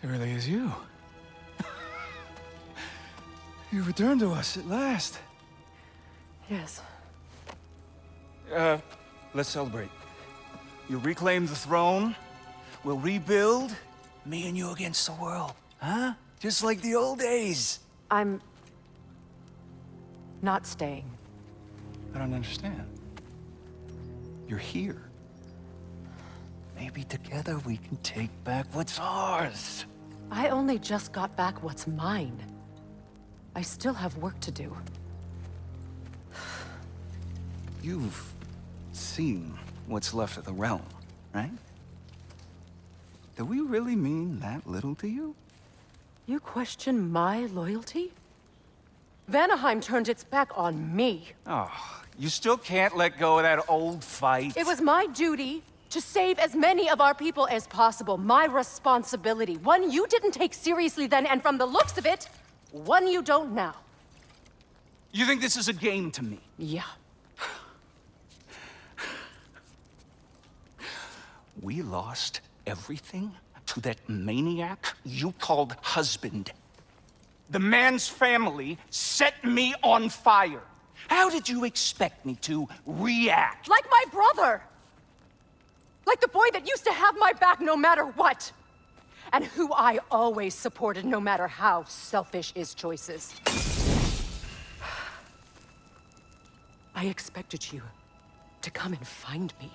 really is you. You returned to us at last. Yes. Let's celebrate. You reclaim the throne. We'll rebuild. Me and you against the world. Huh? Just like the old days. I'm... not staying. I don't understand. You're here. Maybe together we can take back what's ours. I only just got back what's mine. I still have work to do. You've seen what's left of the realm, right? Do we really mean that little to you? You question my loyalty? Vanaheim turned its back on me. Oh, you still can't let go of that old fight. It was my duty to save as many of our people as possible. My responsibility. One you didn't take seriously then, and from the looks of it, one you don't now. You think this is a game to me? Yeah. We lost everything to that maniac you called husband. The man's family set me on fire. How did you expect me to react? Like my brother! Like the boy that used to have my back no matter what! And who I always supported no matter how selfish his choices. I expected you to come and find me.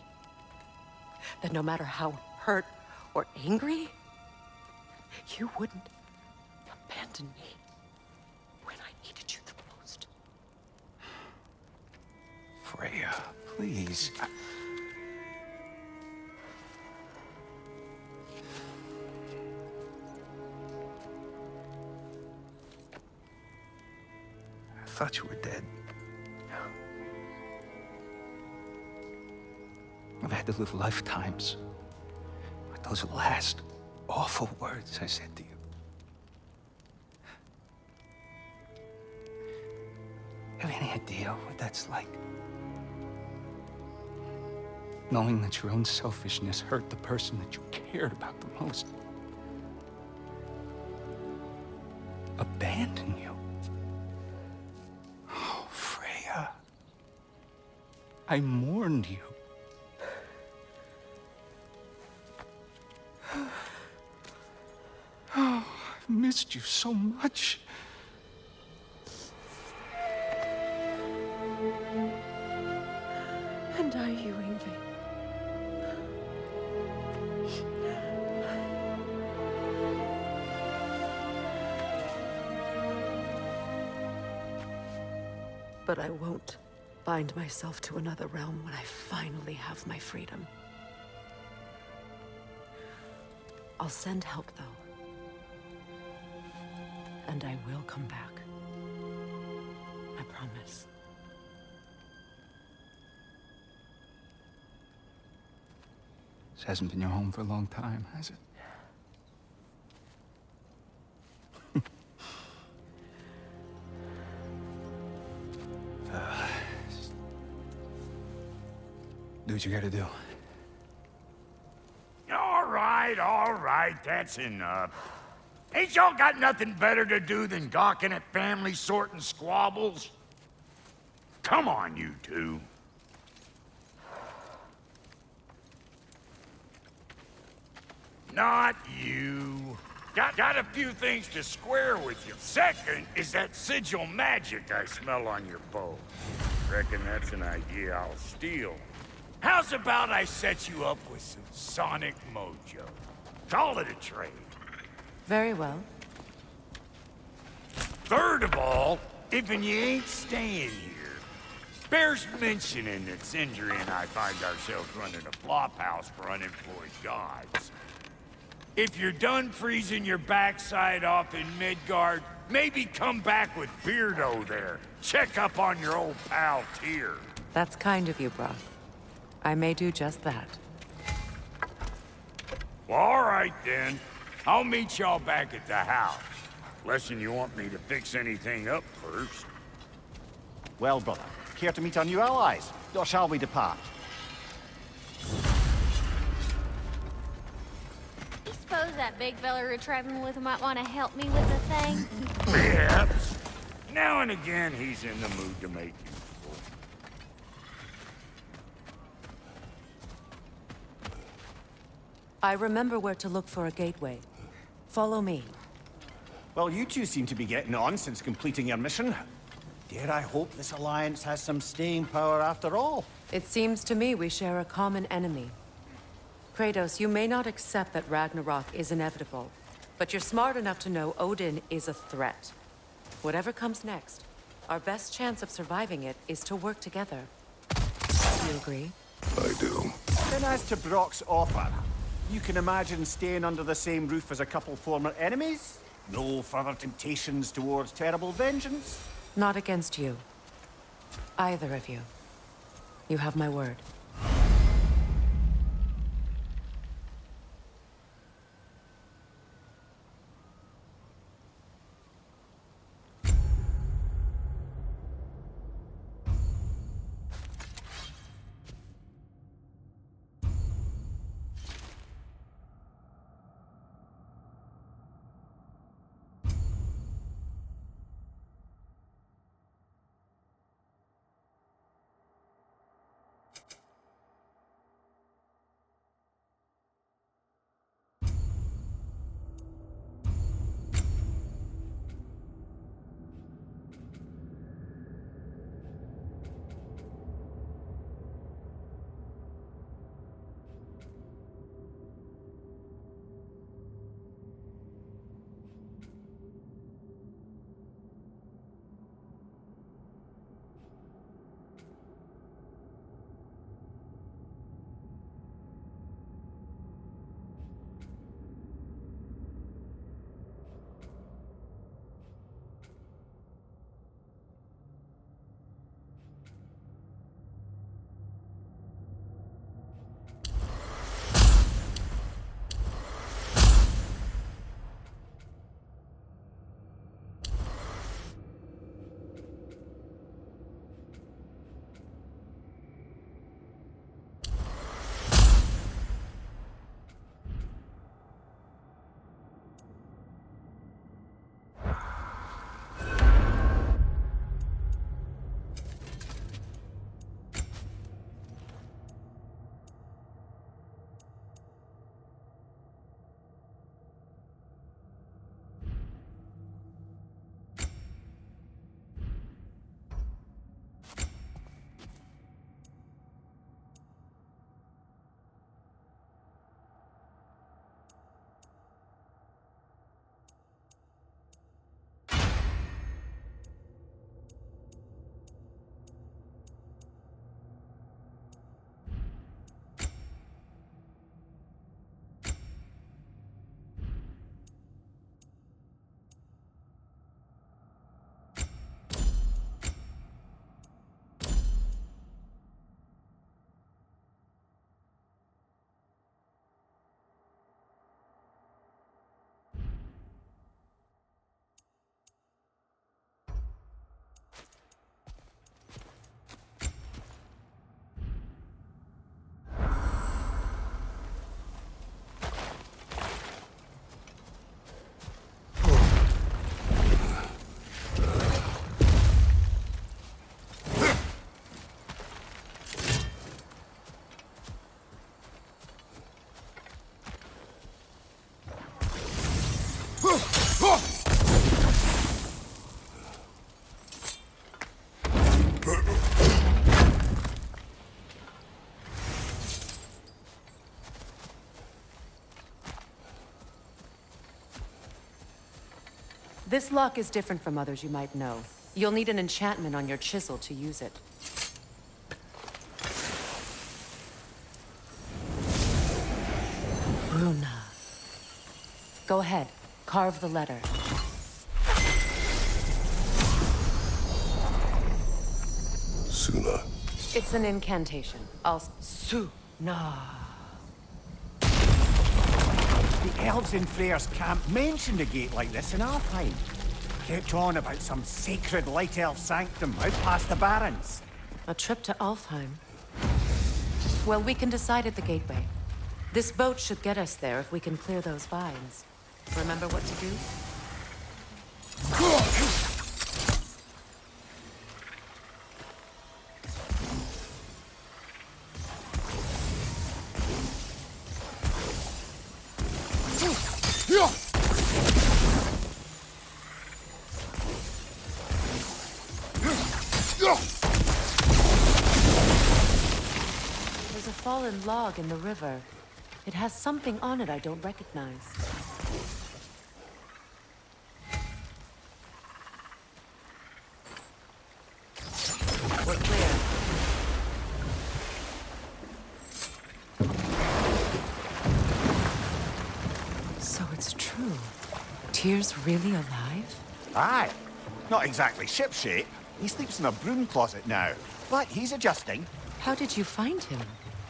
That no matter how hurt or angry, you wouldn't abandon me when I needed you the most. Freya, please. I thought you were dead. I've had to live lifetimes with those last awful words I said to you. Have any idea what that's like? Knowing that your own selfishness hurt the person that you cared about the most. Abandon you. Oh, Freya. I mourned you. Oh, I've missed you so much. And I you, Ingvi. But I won't bind myself to another realm when I finally have my freedom. I'll send help, though. And I will come back. I promise. This hasn't been your home for a long time, has it? Do what you gotta do. All right, that's enough. Ain't y'all got nothing better to do than gawking at family sorting squabbles? Come on, you two. Not you. Got a few things to square with you. Second is that sigil magic I smell on your bow. Reckon that's an idea I'll steal. How's about I set you up with some sonic mojo? Call it a trade. Very well. Third of all, if you ain't staying here, bears mentioning that Sindri and I find ourselves running a flop house for unemployed gods. If you're done freezing your backside off in Midgard, maybe come back with Beardo there. Check up on your old pal Tyr. That's kind of you, Brock. I may do just that. Well, all right then. I'll meet y'all back at the house. Lesson you want me to fix anything up first. Well, brother, care to meet our new allies? Or shall we depart? suppose that big fella we're traveling with might want to help me with the thing. Perhaps. Now and again, he's in the mood to make useful. I remember where to look for a gateway. Follow me. Well, you two seem to be getting on since completing your mission. Dare I hope this alliance has some staying power after all? It seems to me we share a common enemy. Kratos, you may not accept that Ragnarok is inevitable, but you're smart enough to know Odin is a threat. Whatever comes next, our best chance of surviving it is to work together. Do you agree? I do. Then as to Brock's offer, you can imagine staying under the same roof as a couple former enemies? No further temptations towards terrible vengeance? Not against you. Either of you. You have my word. This lock is different from others you might know. You'll need an enchantment on your chisel to use it. Runa. Go ahead. Carve the letter. Suna. It's an incantation. Suna. The elves in Freyr's camp mentioned a gate like this in Alfheim. Kept on about some sacred light elf sanctum out past the barrens. A trip to Alfheim. Well, we can decide at the gateway. This boat should get us there if we can clear those vines. Remember what to do? There's a fallen log in the river. It has something on it I don't recognize. We're clear. So it's true. Tyr's really alive? Aye. Not exactly shipshape. He sleeps in a broom closet now. But he's adjusting. How did you find him?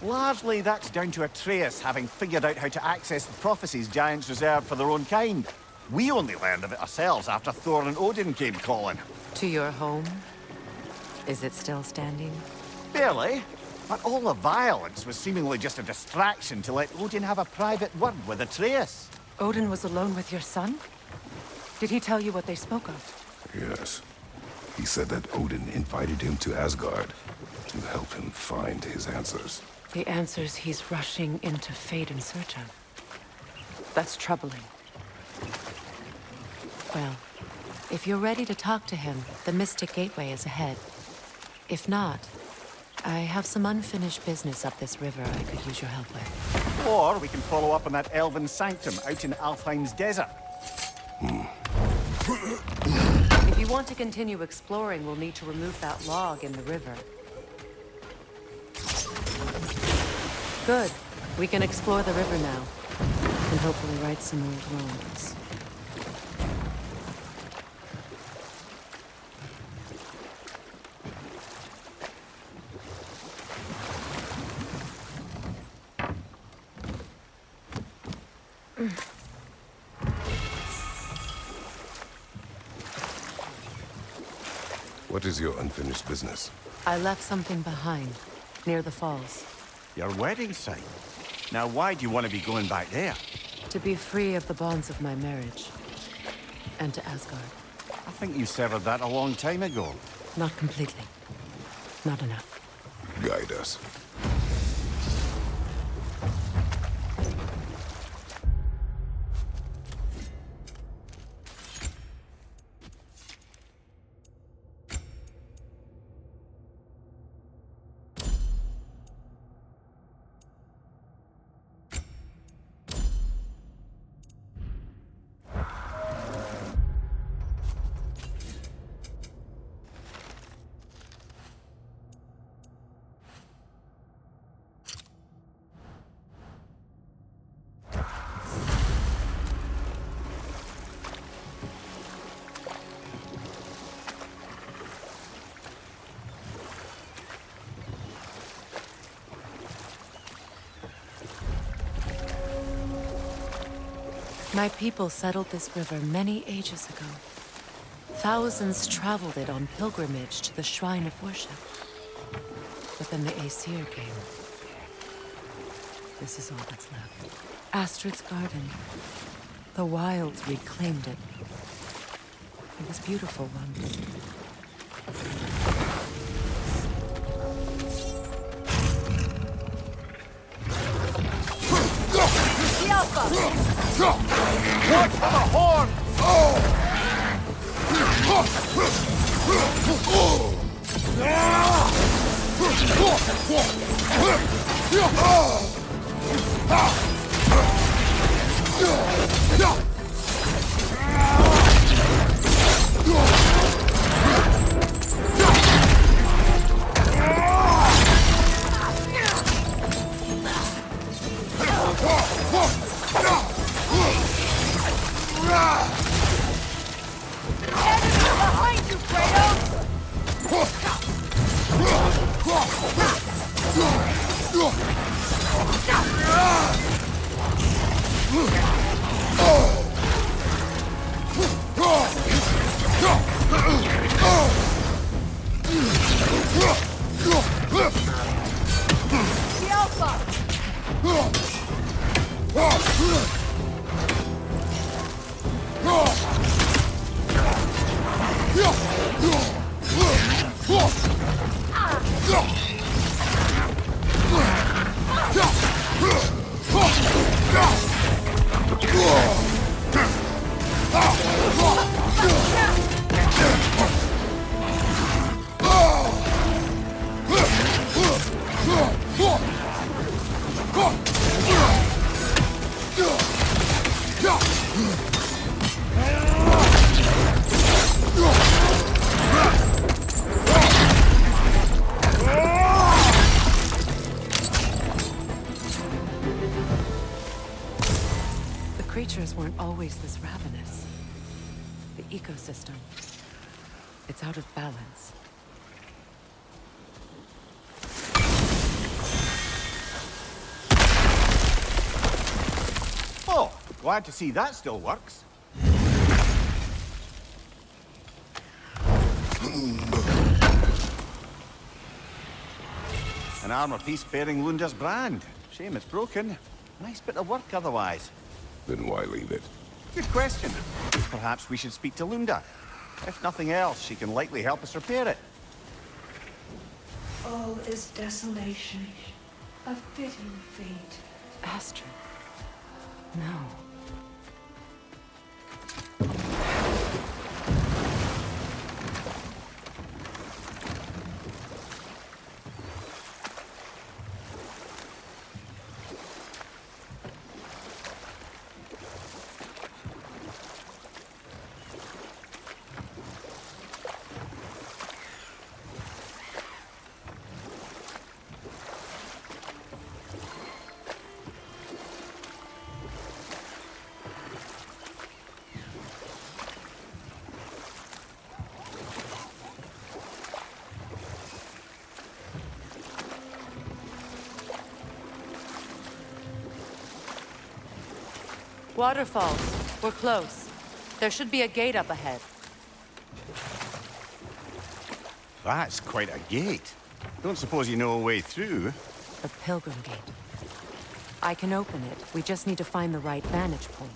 Largely, that's down to Atreus having figured out how to access the prophecies giants reserve for their own kind. We only learned of it ourselves after Thor and Odin came calling. To your home? Is it still standing? Barely. But all the violence was seemingly just a distraction to let Odin have a private word with Atreus. Odin was alone with your son? Did he tell you what they spoke of? Yes. He said that Odin invited him to Asgard to help him find his answers. The answers he's rushing into fate in search of. That's troubling. Well, if you're ready to talk to him, the Mystic Gateway is ahead. If not, I have some unfinished business up this river I could use your help with. Or we can follow up on that elven sanctum out in Alfheim's desert. If you want to continue exploring, we'll need to remove that log in the river. Good. We can explore the river now. And hopefully right some old wrongs. What is your unfinished business? I left something behind, near the falls. Your wedding site. Now, why do you want to be going back there? To be free of the bonds of my marriage. And to Asgard. I think you severed that a long time ago. Not completely. Not enough. Guide us. My people settled this river many ages ago. Thousands traveled it on pilgrimage to the shrine of worship. But then the Aesir came. This is all that's left. Astrid's garden. The wilds reclaimed it. It was beautiful once. Watch for the horn! Behind you, Kratos! The Alpha! always this ravenous. The ecosystem. It's out of balance. Oh, glad to see that still works. An armor piece bearing Lunda's brand. Shame it's broken. Nice bit of work otherwise. Then why leave it? Good question. Perhaps we should speak to Lunda. If nothing else, she can likely help us repair it. All is desolation, a fitting fate. Astrid. No. Waterfalls. We're close. There should be a gate up ahead. That's quite a gate. Don't suppose you know a way through? The Pilgrim Gate. I can open it. We just need to find the right vantage point.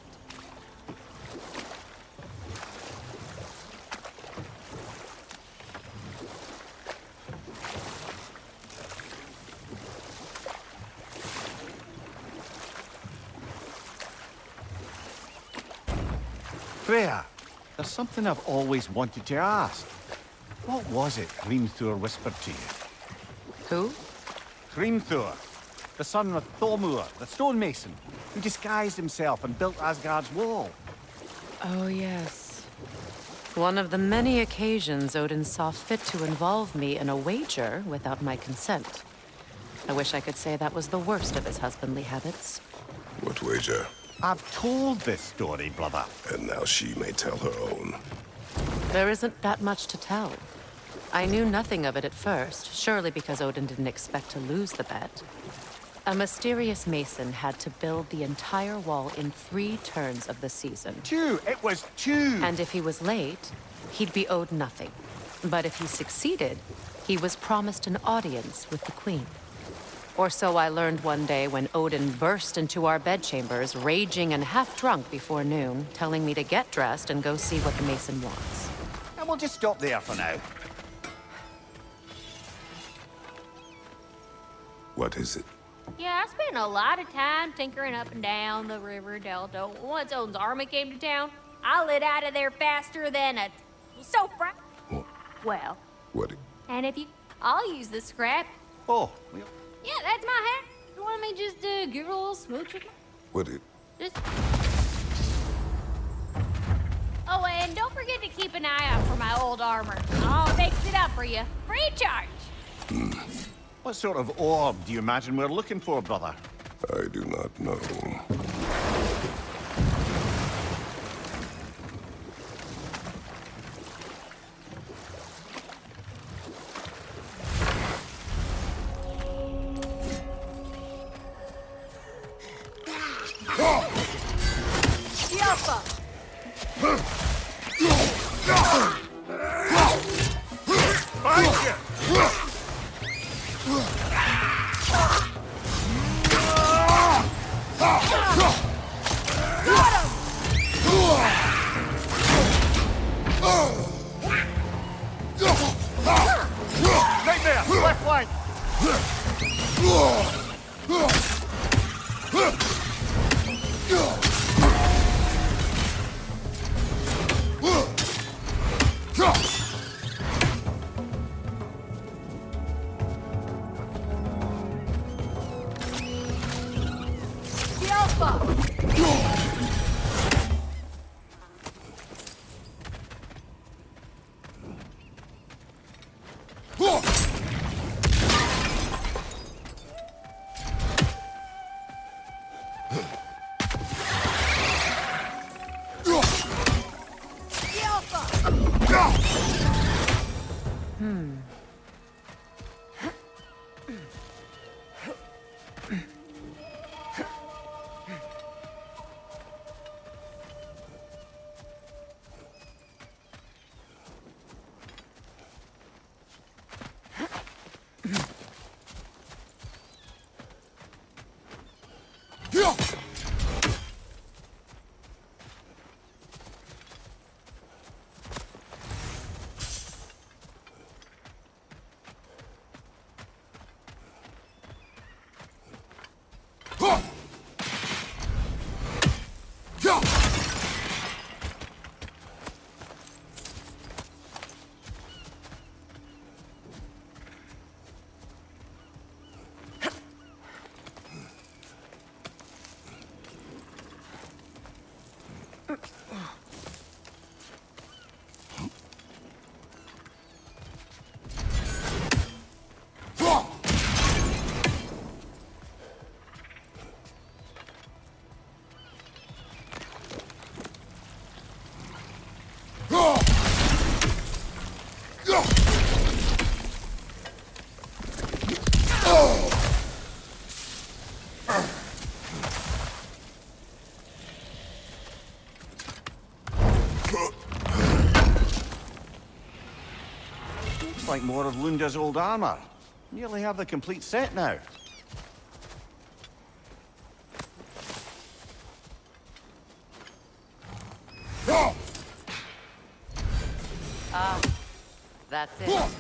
Freya, there's something I've always wanted to ask. What was it Hrimthur whispered to you? Who? Hrimthur, the son of Thormur, the stonemason, who disguised himself and built Asgard's wall. Oh, yes. One of the many occasions Odin saw fit to involve me in a wager without my consent. I wish I could say that was the worst of his husbandly habits. What wager? I've told this story, brother. And now she may tell her own. There isn't that much to tell. I knew nothing of it at first, surely because Odin didn't expect to lose the bet. A mysterious mason had to build the entire wall in 3 turns of the season. 2! It was 2! And if he was late, he'd be owed nothing. But if he succeeded, he was promised an audience with the queen. Or so I learned one day when Odin burst into our bedchambers, raging and half-drunk before noon, telling me to get dressed and go see what the mason wants. And we'll just stop there for now. What is it? Yeah, I spent a lot of time tinkering up and down the river delta. Once Odin's army came to town, I lit out of there faster than a... So What? well. What? And if you... I'll use the scrap. Oh, well, Yeah, that's my hat. You want me just to give her a little smooch with me? What it? Just... Oh, and don't forget to keep an eye out for my old armor. I'll fix it up for you. Free charge. what sort of orb do you imagine we're looking for, brother? I do not know. Right there! Left flank! Looks like more of Lunda's old armor. Nearly have the complete set now. That's it.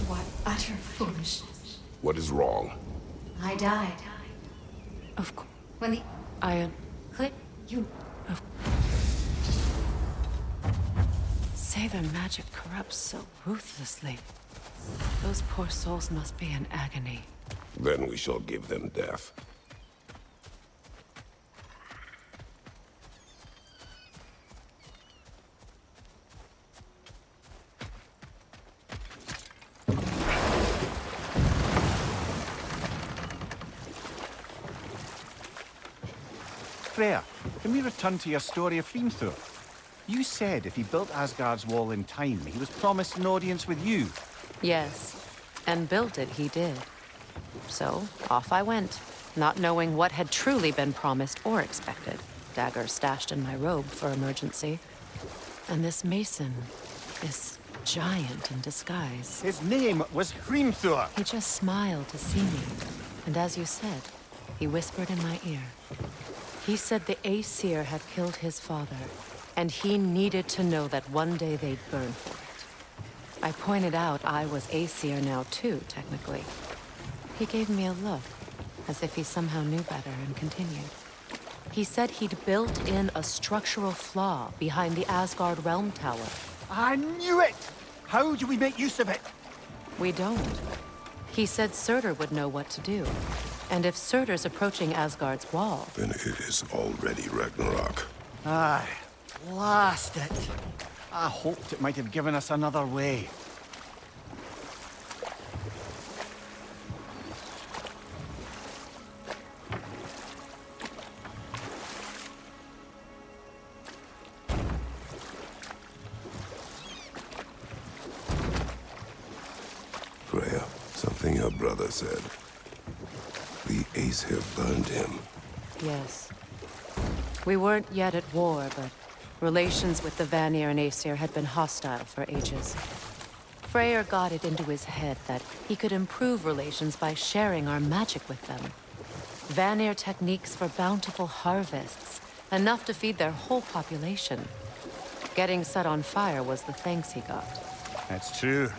What utter foolishness. What is wrong? I died. Of course. When the Ian, click, you... say their magic corrupts so ruthlessly. Those poor souls must be in agony. Then we shall give them death. Freya, can we return to your story of Hrimthur? You said if he built Asgard's wall in time, he was promised an audience with you. Yes, and built it he did. So, off I went, not knowing what had truly been promised or expected. Dagger stashed in my robe for emergency. And this mason, this giant in disguise. His name was Hrimthur. He just smiled to see me. And as you said, he whispered in my ear. He said the Aesir had killed his father, and he needed to know that one day they'd burn for it. I pointed out I was Aesir now too, technically. He gave me a look, as if he somehow knew better, and continued. He said he'd built in a structural flaw behind the Asgard Realm Tower. I knew it! How do we make use of it? We don't. He said Surtur would know what to do. And if Surtur's approaching Asgard's wall... Then it is already Ragnarok. Aye, blast it. I hoped it might have given us another way. Freya, something your brother said. The Aesir burned him. Yes. We weren't yet at war, but relations with the Vanir and Aesir had been hostile for ages. Freyr got it into his head that he could improve relations by sharing our magic with them. Vanir techniques for bountiful harvests, enough to feed their whole population. Getting set on fire was the thanks he got. That's true.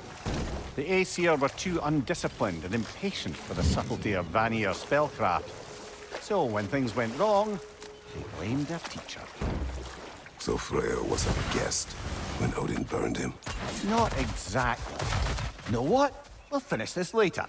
The Aesir were too undisciplined and impatient for the subtlety of Vanir spellcraft. So when things went wrong, they blamed their teacher. So Freyr was a guest when Odin burned him. Not exactly. Know what? We'll finish this later.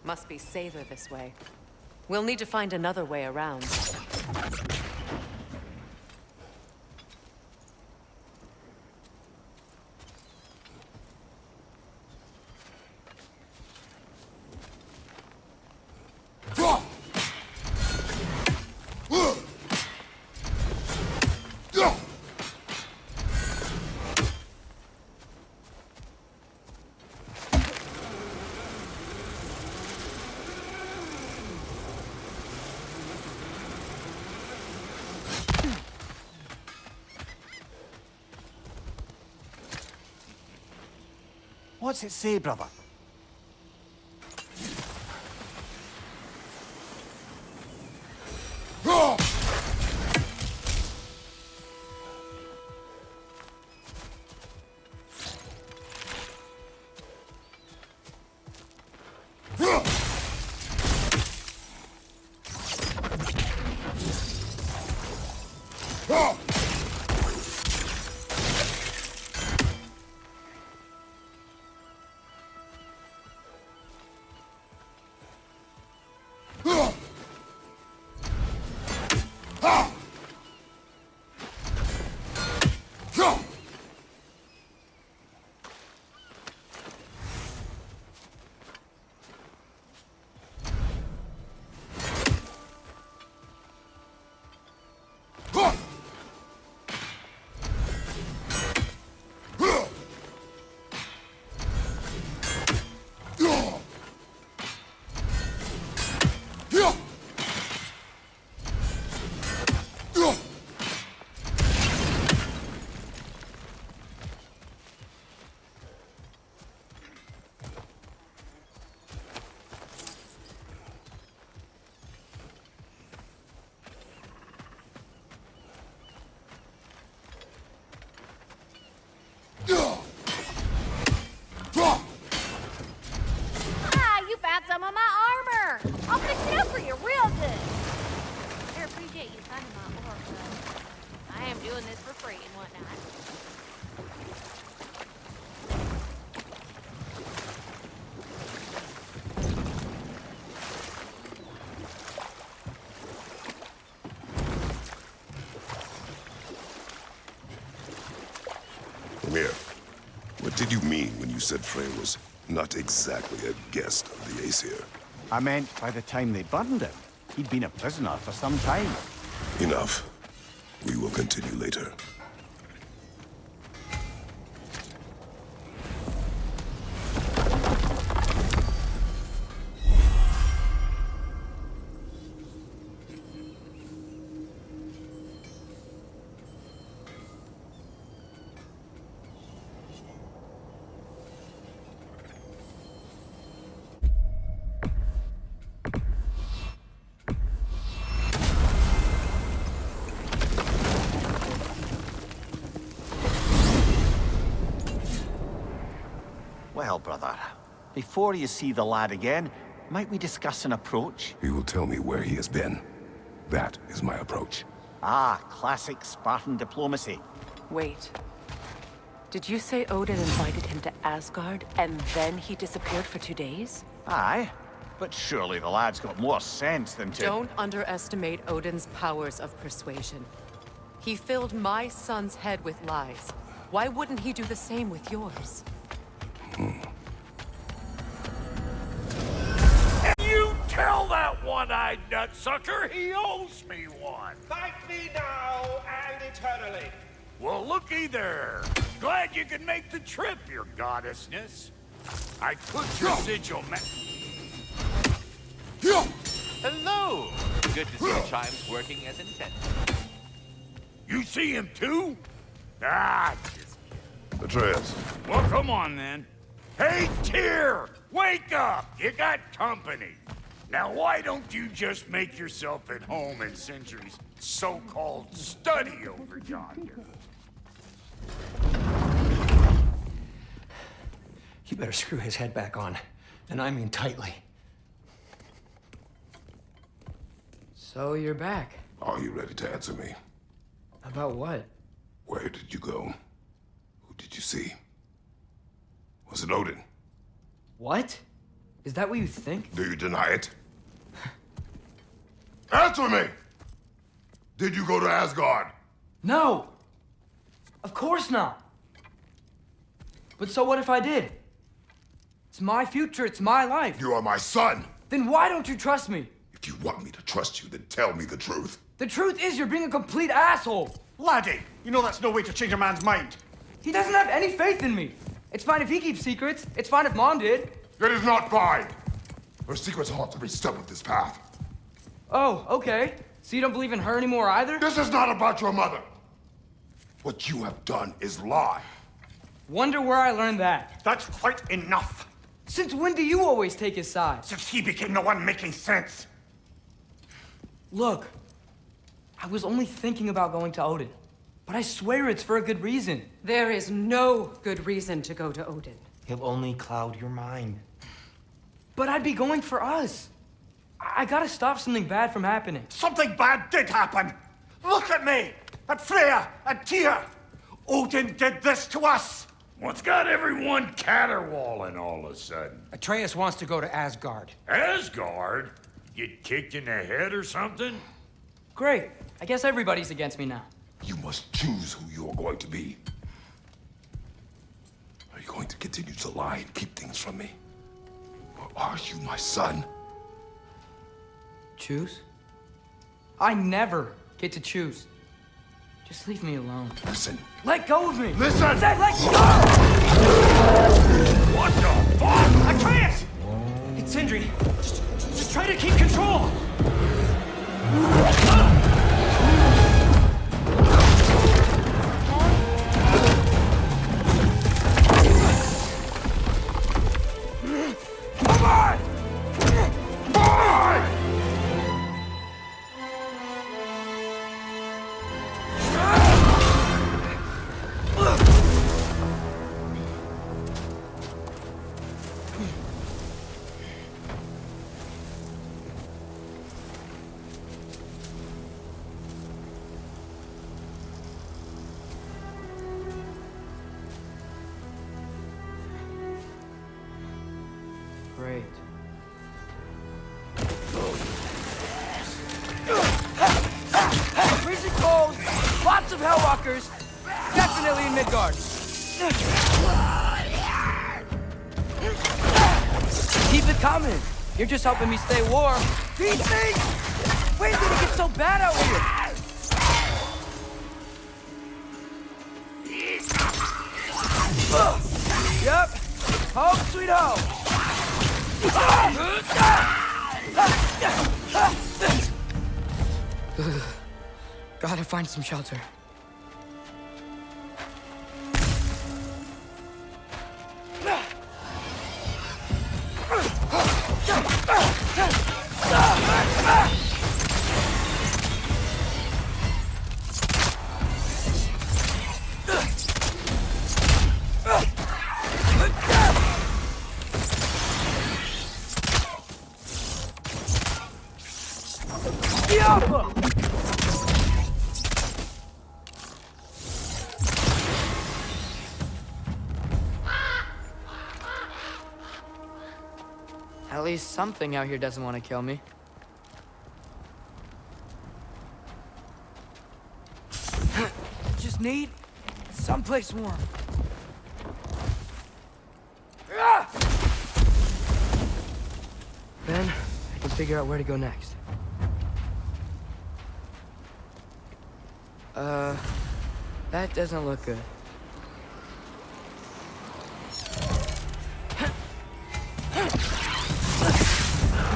Must be safer this way. We'll need to find another way around. What's it say, brother? Ah, you found some of my armor. I'll fix it up for you real good. I appreciate you finding my ore, but I am doing this for free and whatnot. Mimir, what did you mean when you said Freyr was not exactly a guest of the Aesir? I meant by the time they burned him, he'd been a prisoner for some time. Enough. We will continue later. Well, brother, before you see the lad again, might we discuss an approach? He will tell me where he has been. That is my approach. Ah, classic Spartan diplomacy. Wait. Did you say Odin invited him to Asgard, and then he disappeared for 2 days? Aye, but surely the lad's got more sense than to... Don't underestimate Odin's powers of persuasion. He filled my son's head with lies. Why wouldn't he do the same with yours? You tell that one-eyed nutsucker he owes me one. Thank me now and eternally. Well, looky there. Glad you could make the trip, your goddessness. I put your sigil Hello! Good to see Chimes working as intended. You see him too? Ah, just Atreus, well, come on then. Hey, Tyr! Wake up! You got company. Now, why don't you just make yourself at home in Sentry's so-called study over yonder? You better screw his head back on, and I mean tightly. So you're back. are you ready to answer me? About what? Where did you go? Who did you see? Was it Odin? What? Is that what you think? Do you deny it? Answer me! Did you go to Asgard? No! Of course not! But so what if I did? It's my future, it's my life. You are my son! Then why don't you trust me? If you want me to trust you, then tell me the truth. The truth is you're being a complete asshole! Laddie, you know that's no way to change a man's mind. He doesn't have any faith in me. It's fine if he keeps secrets. It's fine if Mom did. It is not fine! Her secrets haunt every step of this path. Oh, okay. So you don't believe in her anymore either? This is not about your mother. What you have done is lie. Wonder where I learned that. That's quite enough. Since when do you always take his side? Since he became the one making sense. Look, I was only thinking about going to Odin. But I swear it's for a good reason. There is no good reason to go to Odin. He'll only cloud your mind. But I'd be going for us. I gotta stop something bad from happening. Something bad did happen. Look at me, at Freya, at Tyr. Odin did this to us. What's got everyone caterwauling all of a sudden? Atreus wants to go to Asgard. Asgard? Get kicked in the head or something? Great. I guess everybody's against me now. You must choose who you are going to be. Are you going to continue to lie and keep things from me? Or are you my son? Choose? I never get to choose. Just leave me alone. Listen. Let go of me! Listen! I said let go! What the fuck? Atreus! It's Sindri. Just try to keep control. Come on! Boy! Great. Freezing cold, lots of Hellwalkers, definitely in Midgard. Keep it coming. You're just helping me stay warm. These things! When did it get so bad out here? Yep. Home sweet home. Gotta find some shelter. At least something out here doesn't want to kill me. Just need someplace warm. Then I can figure out where to go next. That doesn't look good.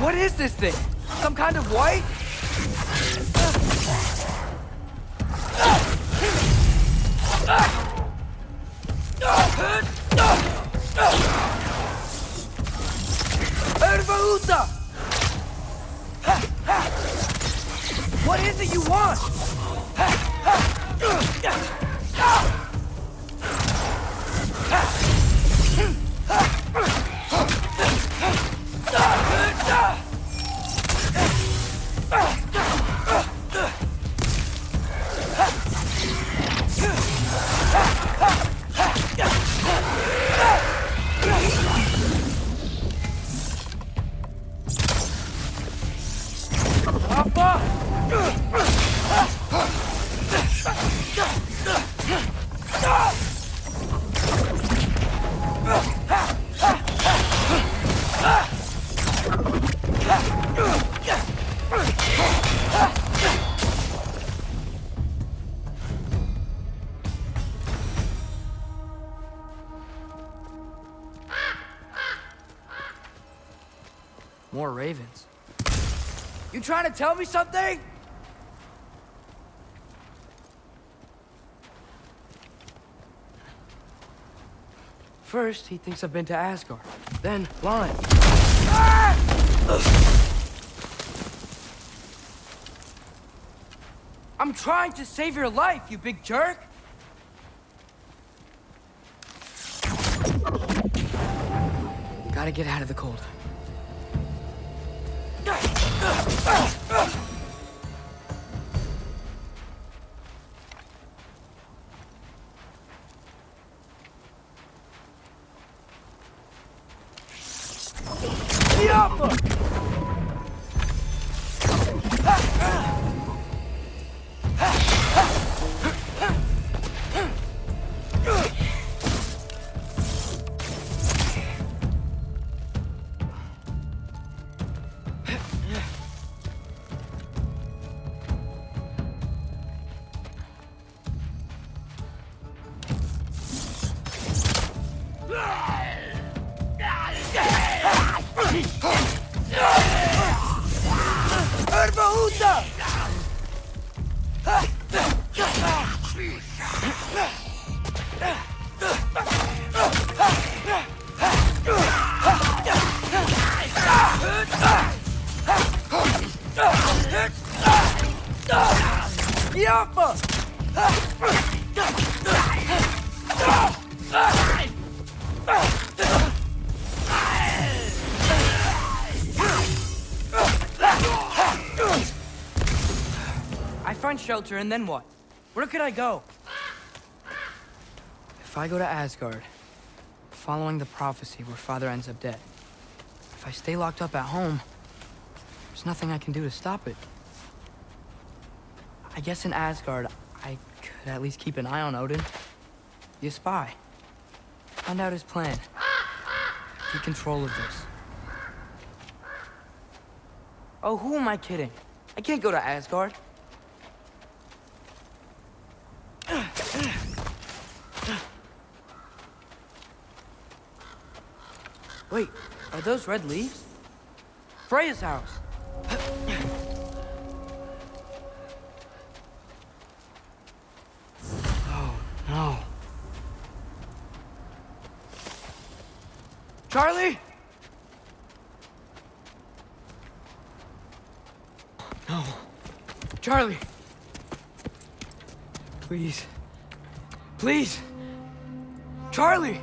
What is this thing? some kind of white? Ervaúta! What is it you want? More ravens. You trying to tell me something? First, he thinks I've been to Asgard. Then, lying. Ah! I'm trying to save your life, you big jerk! Gotta get out of the cold. I find shelter, and then what? Where could I go? If I go to Asgard, following the prophecy where Father ends up dead, if I stay locked up at home, there's nothing I can do to stop it. I guess in Asgard, I could at least keep an eye on Odin. Be a spy. Find out his plan. Take control of this. Oh, who am I kidding? I can't go to Asgard. Wait, are those red leaves? Freya's house. Oh, no. Charlie? No. Charlie. Please. Please. Charlie.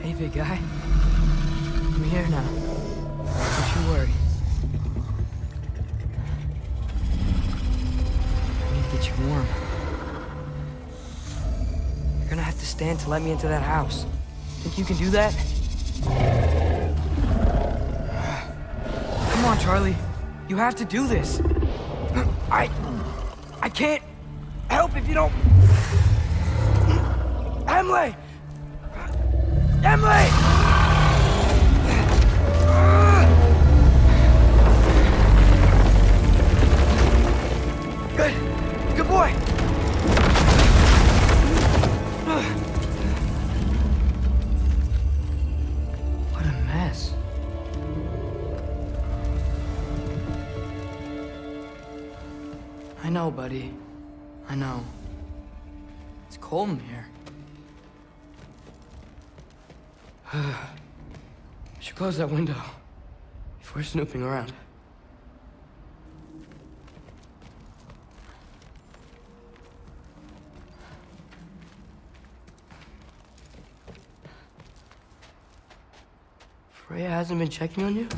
Hey, big guy. I'm here now. Don't you worry. I need to get you warm. You're gonna have to stand to let me into that house. Think you can do that? Come on, Charlie. You have to do this. I can't help if you don't... Emily! Emily! Good. Good boy. know, buddy. I know. It's cold in here. Should close that window if we're snooping around. Freya hasn't been checking on you?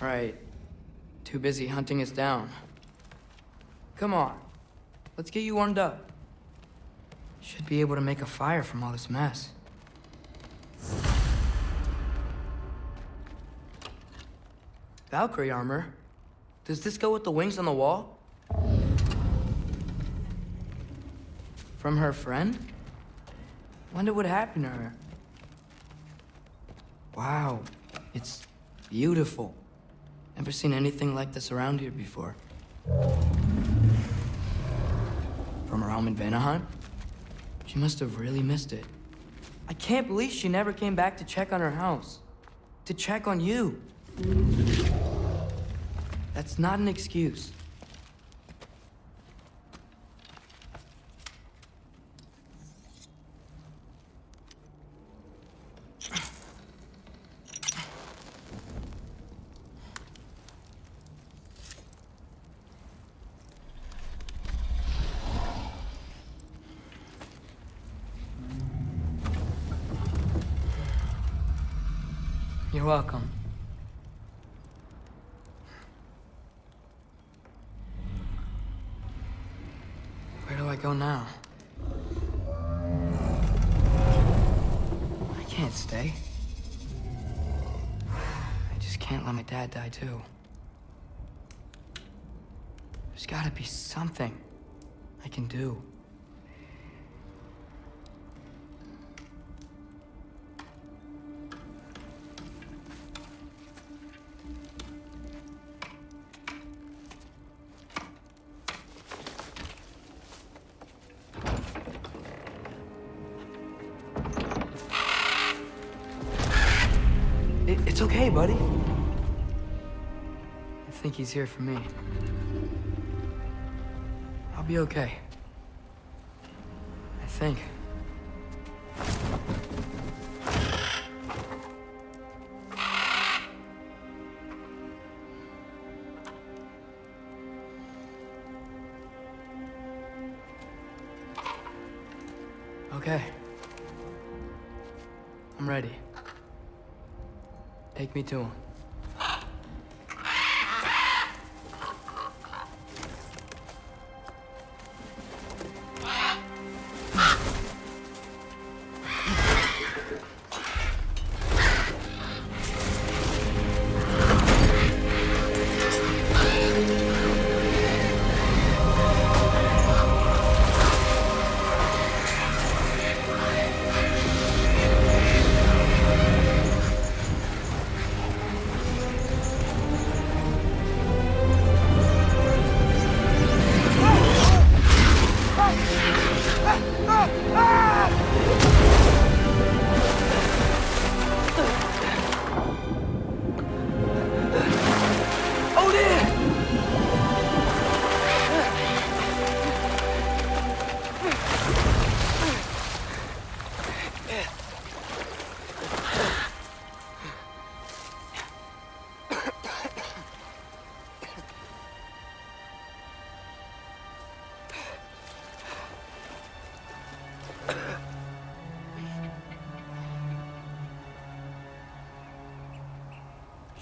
Right. Too busy hunting us down. Come on. Let's get you warmed up. Should be able to make a fire from all this mess. Valkyrie armor? Does this go with the wings on the wall? From her friend? Wonder what happened to her. Wow, it's beautiful. Never seen anything like this around here before. From her home in Vanaheim? She must have really missed it. I can't believe she never came back to check on her house. To check on you. That's not an excuse. You're welcome. Where do I go now? I can't stay. I just can't let my dad die too. There's gotta be something I can do. It's okay, buddy. I think he's here for me. I'll be okay. I think. Okay. I'm ready. Take me to him.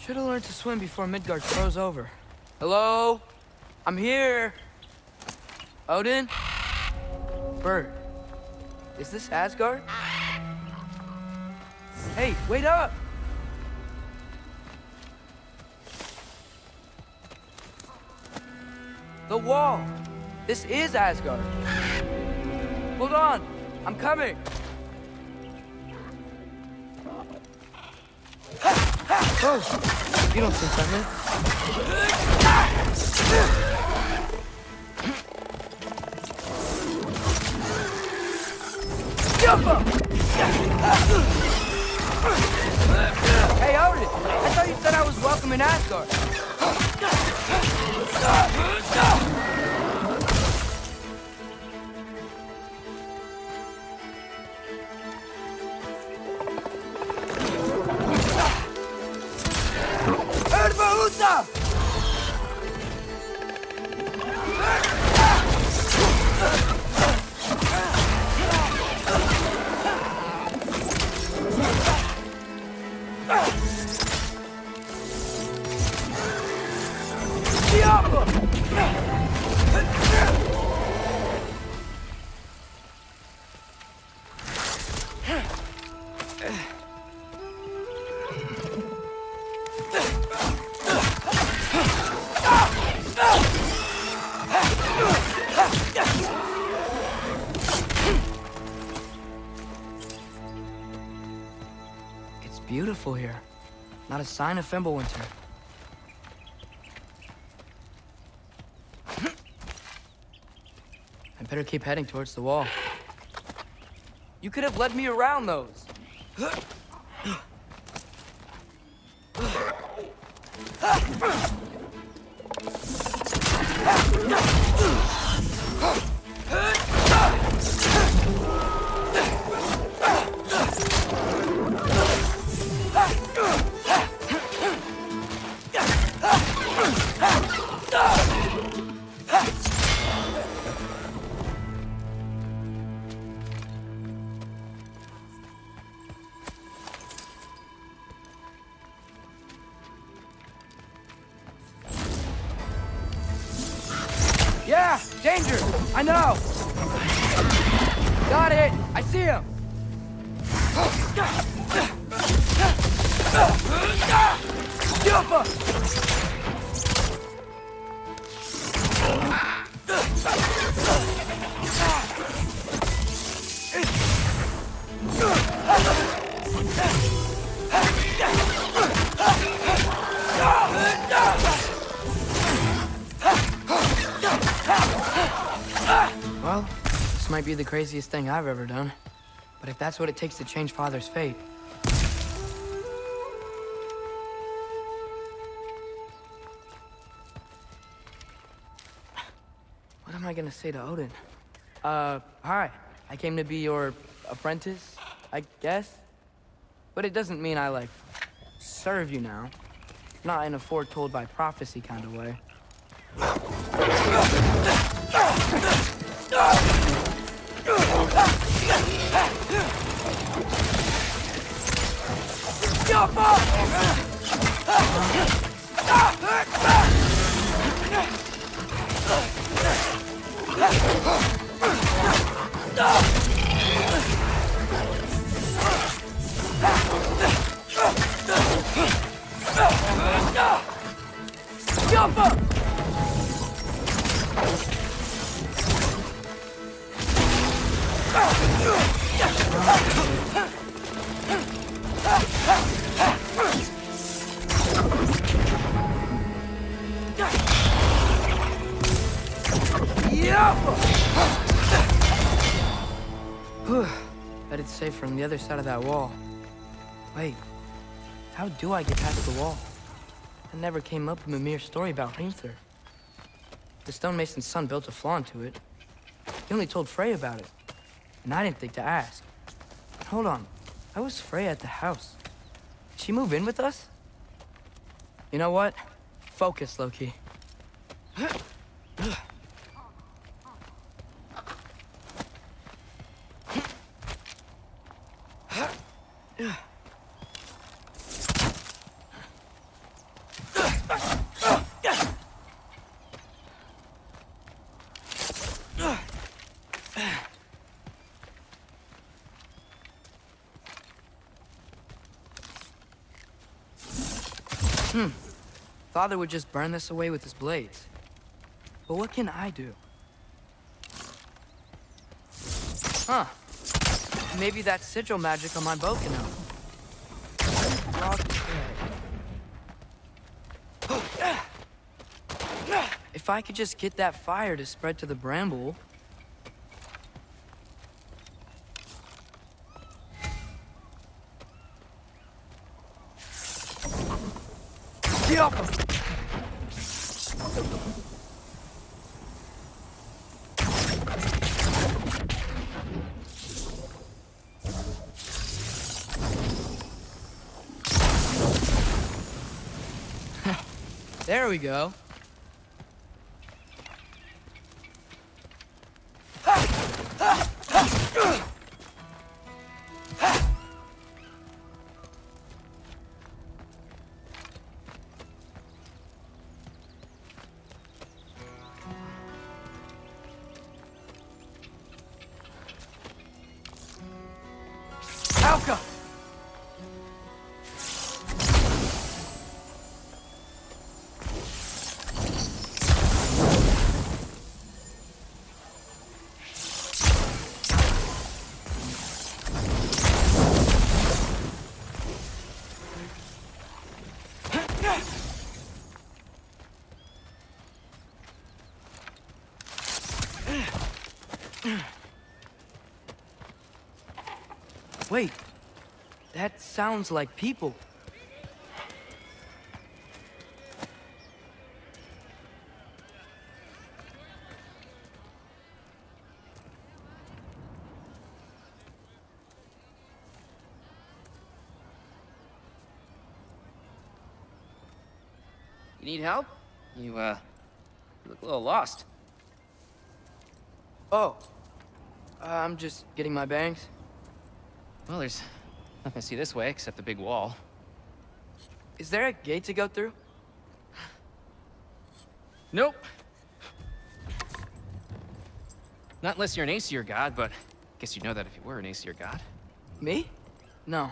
Should have learned to swim before Midgard froze over. Hello? I'm here. Odin? Bird. Is this Asgard? Hey, wait up! The wall! This is Asgard. Hold on! I'm coming! Oh! You don't think that, man? Jump up! Hey, Odin! I thought you said I was welcome in Asgard. It's beautiful here. Not a sign of Fimbulwinter. I better keep heading towards the wall. You could have led me around those. Yeah, danger! I know! Got it! I see him! Well, this might be the craziest thing I've ever done. But if that's what it takes to change Father's fate... What am I gonna say to Odin? Hi. I came to be your apprentice, I guess? But it doesn't mean I, like, serve you now. Not in a foretold by prophecy kind of way. Bet it's safer on the other side of that wall. Wait, how do I get past the wall? That never came up in Mimir's story about Hrimthur. The stonemason's son built a flaw into it. He only told Frey about it, and I didn't think to ask. Hold on, how was Frey at the house? Did she move in with us? You know what? Focus, Loki. Father would just burn this away with his blades. But what can I do? Huh. Maybe that sigil magic on my bow can help. If I could just get that fire to spread to the bramble... There we go. Alka! Wait, that sounds like people. You need help? You look a little lost. Oh, I'm just getting my bearings. Well, there's nothing to see this way except the big wall. Is there a gate to go through? Nope. Not unless you're an Aesir god, but I guess you'd know that if you were an Aesir god. Me? No.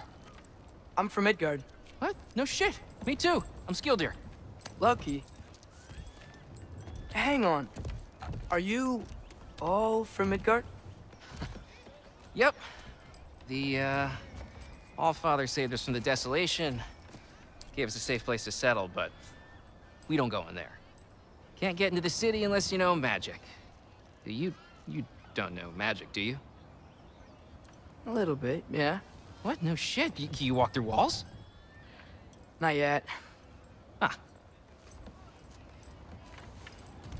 I'm from Midgard. What? No shit. Me too. I'm Skildir. Lucky. Hang on. Are you all from Midgard? Yep. The, Allfather saved us from the desolation. Gave us a safe place to settle, but we don't go in there. Can't get into the city unless you know magic. You don't know magic, do you? A little bit, yeah. What? No shit. Can you walk through walls? Not yet. Ah.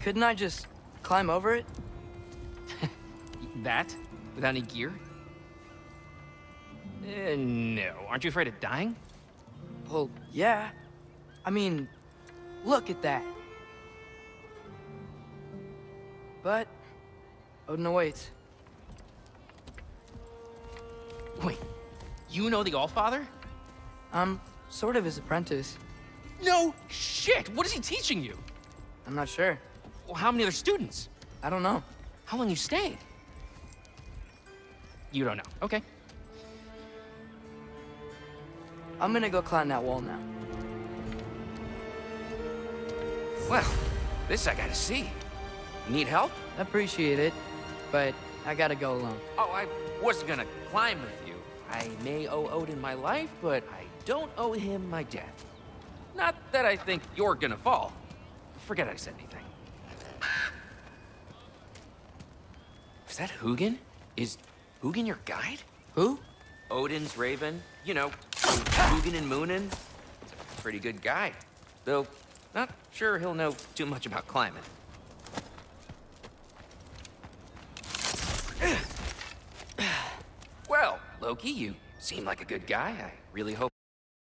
Couldn't I just climb over it? That? Without any gear? No. Aren't you afraid of dying? Well, yeah. I mean, look at that. But Odin awaits. Wait, you know the Allfather? I'm sort of his apprentice. No shit! What is he teaching you? I'm not sure. Well, how many other students? I don't know. How long you stayed? You don't know. Okay. I'm gonna go climb that wall now. Well, this I gotta see. Need help? Appreciate it, but I gotta go alone. Oh, I wasn't gonna climb with you. I may owe Odin my life, but I don't owe him my death. Not that I think you're gonna fall. Forget I said anything. Is that Hugin? Is Hugin your guide? Who? Odin's raven. You know, Hugin and Moonin. He's a pretty good guy. Though, not sure he'll know too much about climbing. Well, Loki, you seem like a good guy. I really hope